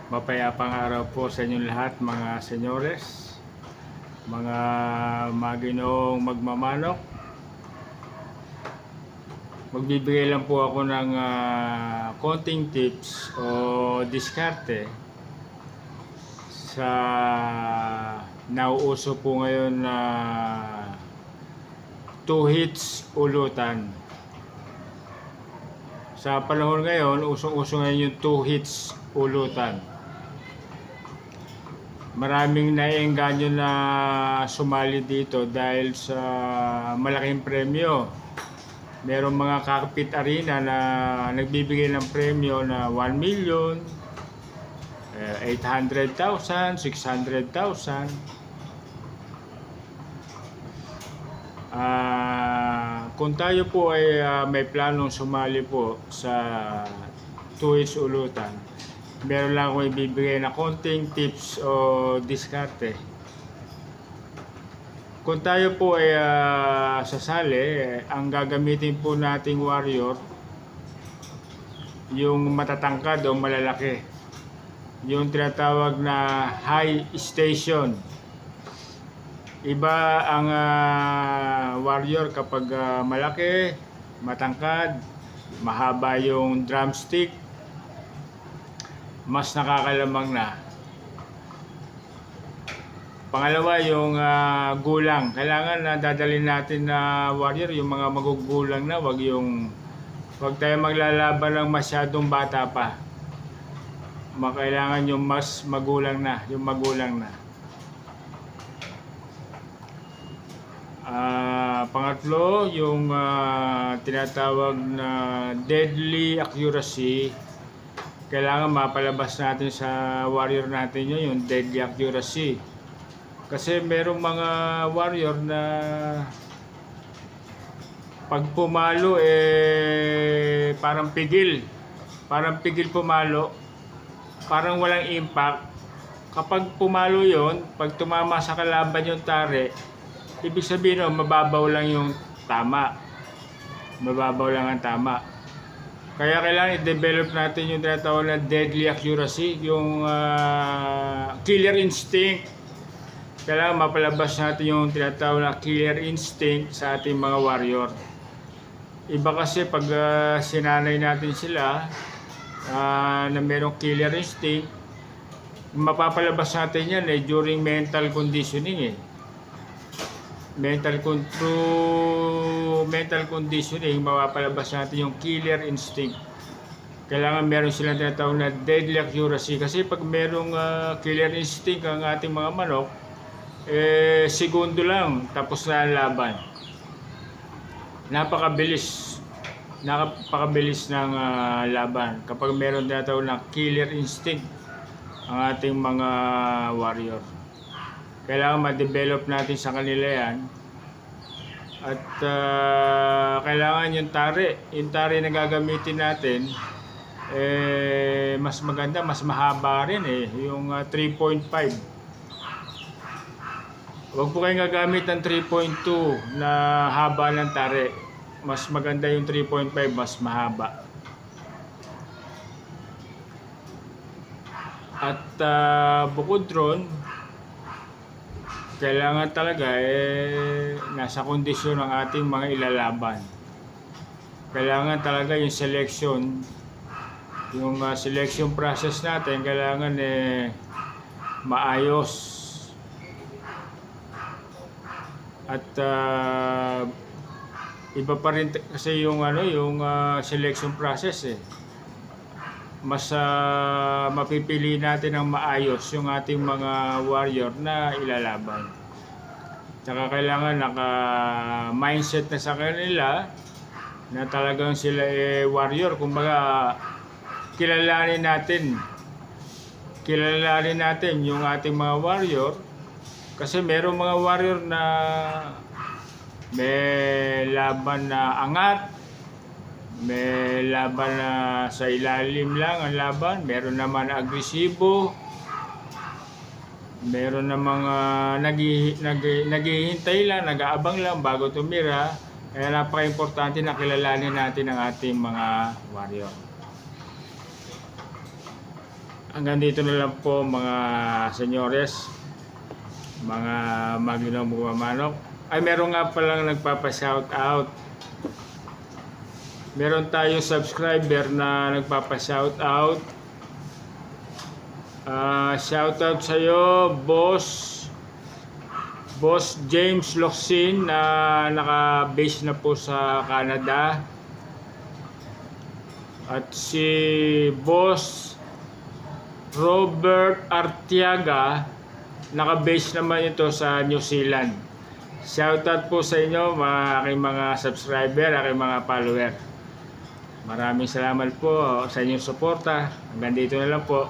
Mapayapang araw po sa inyong lahat, mga senyores, mga maginoong magmamanok. Magbibigay lang po ako ng konting tips o diskarte sa nauuso po ngayon na 2 hits ulutan. Sa panahon ngayon, usong-uso ngayon yung 2 hits ulutan. Maraming naiengganyo na sumali dito dahil sa malaking premyo. Merong mga cockpit arena na nagbibigay ng premyo na 1 million, 800,000, 600,000. Kung tayo po ay may planong sumali po sa 2 hits ulutan, meron lang ako ibibigay na konting tips o diskarte. Kung tayo po ay sasali, ang gagamitin po nating warrior, yung matatangkad o malalaki, yung tinatawag na high station. Iba ang warrior kapag malaki, matangkad, mahaba yung drumstick, mas nakakalamang na. Pangalawa, yung gulang. Kailangan na dadalhin natin na warrior yung mga magugulang na, wag tayo maglalaban ng masyadong bata pa. Kailangan yung mas magulang na, yung magulang na. Pangatlo, yung tinatawag na deadly accuracy. Kailangan mapalabas natin sa warrior natin yun, yung deadly accuracy. Kasi merong mga warrior na pag pumalo parang pigil pumalo, parang walang impact. Kapag pumalo yon, pag tumama sa kalaban yung tare, ibig sabihin mababaw lang yung tama, mababaw lang ang tama. Kaya kailangan i-develop natin yung tinatawag na deadly accuracy, yung killer instinct. Kailangan mapalabas natin yung tinatawag na killer instinct sa ating mga warrior. Iba kasi pag sinanay natin sila na merong killer instinct, mapapalabas natin yan during mental conditioning mental conditioning, mapapalabas natin yung killer instinct. Kailangan meron silang tinatawag na deadly accuracy. Kasi pag merong killer instinct ang ating mga manok, segundo lang tapos na ang laban. Napakabilis ng laban kapag meron tinatawag na killer instinct ang ating mga warrior. Kailangan ma-develop natin sa kanila yan. At kailangan yung tare na gagamitin natin, mas maganda, mas mahaba rin yung 3.5. Huwag po kayong gagamit ng 3.2 na haba ng tare. Mas maganda yung 3.5, mas mahaba. At bukod ron, kailangan talaga nasa kondisyon ng ating mga ilalaban. Kailangan talaga yung selection, yung selection process natin, kailangan maayos. At iba pa rin kasi yung selection process Mas mapipili natin ng maayos yung ating mga warrior na ilalaban. Tsaka kailangan naka-mindset na sa kanila na talagang sila warrior. Kumbaga, kilalanin natin yung ating mga warrior. Kasi merong mga warrior na may laban na angat, may laban na sa ilalim lang ang laban, meron naman agresibo, meron na mga naghihintay lang, nag-aabang lang bago tumira. Kaya napaka-importante na kilalanin natin ang ating mga warrior. hanggang dito na lang po mga senyores, mga maginong bumamanok. Ay, meron nga palang nagpapa-shoutout. Meron tayong subscriber na nagpapa-shoutout. Shoutout sa iyo, Boss James Locsin, na naka-base na po sa Canada. At si Boss Robert Artiaga, naka-base naman ito sa New Zealand. Shoutout po sa inyo mga aking mga subscriber, aking mga follower. Maraming salamat po sa inyong suporta. Hanggang dito na lang po.